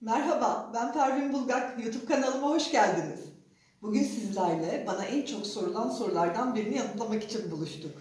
Merhaba, ben Pervin Bulgak. YouTube kanalıma hoş geldiniz. Bugün sizlerle bana en çok sorulan sorulardan birini yanıtlamak için buluştuk.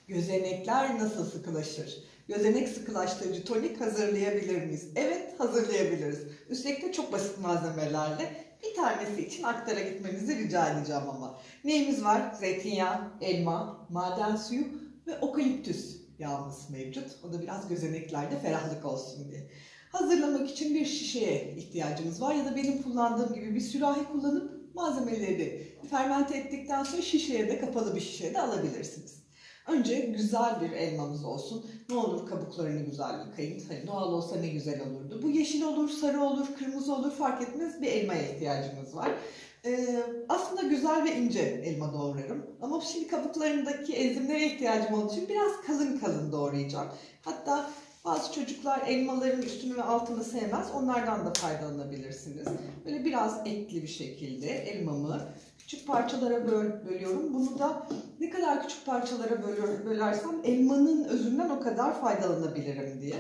Gözenekler nasıl sıkılaşır? Gözenek sıkılaştırıcı tonik hazırlayabilir miyiz? Evet, hazırlayabiliriz. Üstelik de çok basit malzemelerle. Bir tanesi için aktara gitmenizi rica edeceğim ama. Neyimiz var? Zeytinyağı, elma, maden suyu ve okaliptüs yağımız mevcut. O da biraz gözeneklerde ferahlık olsun diye. Hazırlamak için bir şişeye ihtiyacımız var ya da benim kullandığım gibi bir sürahi kullanıp malzemeleri fermente ettikten sonra şişeye de kapalı bir şişeye de alabilirsiniz. Önce güzel bir elmamız olsun. Ne olur kabuklarını güzel yıkayın. Hani doğal olsa ne güzel olurdu. Bu yeşil olur, sarı olur, kırmızı olur fark etmez bir elmaya ihtiyacımız var. Aslında güzel ve ince elma doğrarım. Ama şimdi kabuklarındaki enzimlere ihtiyacım olduğu için biraz kalın kalın doğrayacağım. Hatta bazı çocuklar elmaların üstünü ve altını sevmez. Onlardan da faydalanabilirsiniz. Böyle biraz etli bir şekilde elmamı küçük parçalara bölüyorum. Bunu da ne kadar küçük parçalara bölersem elmanın özünden o kadar faydalanabilirim diye.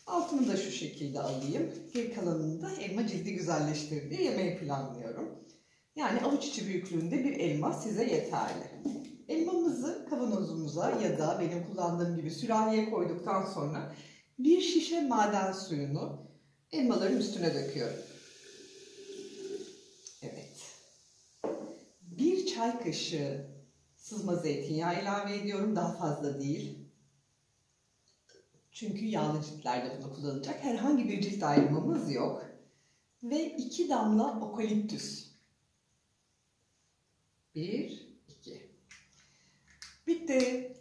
Altını da şu şekilde alayım. Geri kalanını da elma cildi güzelleştirir diye yemeği planlıyorum. Yani avuç içi büyüklüğünde bir elma size yeterli. Elmamızı kavanozumuza ya da benim kullandığım gibi sürahiye koyduktan sonra bir şişe maden suyunu elmaların üstüne döküyorum. Evet. Bir çay kaşığı sızma zeytinyağı ilave ediyorum. Daha fazla değil. Çünkü yağlı ciltlerde bunu kullanılacak herhangi bir cilt ayrımımız yok. Ve 2 damla okaliptüs. 1, 2. Bitti.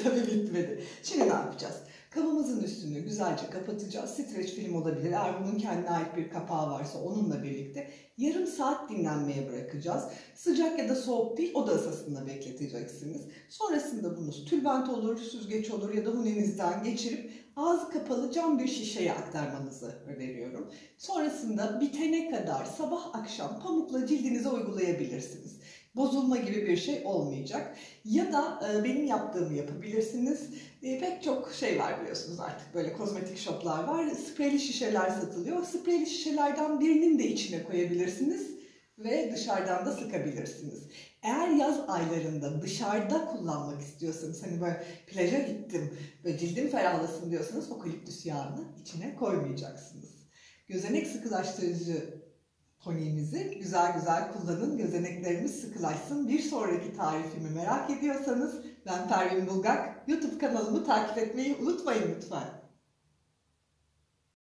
Tabii bitmedi. Şimdi ne yapacağız? Kabımızın üstünü güzelce kapatacağız. Streç film olabilir. Eğer bunun kendine ait bir kapağı varsa onunla birlikte yarım saat dinlenmeye bırakacağız. Sıcak ya da soğuk değil, oda ısısında bekleteceksiniz. Sonrasında bunu tülbent olur, süzgeç olur ya da huninizden geçirip ağzı kapalı cam bir şişeye aktarmanızı öneriyorum. Sonrasında bitene kadar sabah akşam pamukla cildinize uygulayabilirsiniz. Bozulma gibi bir şey olmayacak. Ya da benim yaptığımı yapabilirsiniz. Pek çok şey var biliyorsunuz artık böyle kozmetik shoplar var. Spreyli şişeler satılıyor. Spreyli şişelerden birinin de içine koyabilirsiniz ve dışarıdan da sıkabilirsiniz. Eğer yaz aylarında dışarıda kullanmak istiyorsanız hani böyle plaja gittim ve cildim ferahlasın diyorsanız okaliptüs yağını içine koymayacaksınız. Gözenek sıkılaştırıcı toniğimizi güzel güzel kullanın, gözeneklerimiz sıkılaşsın. Bir sonraki tarifimi merak ediyorsanız ben Pervin Bulgak, YouTube kanalımı takip etmeyi unutmayın lütfen.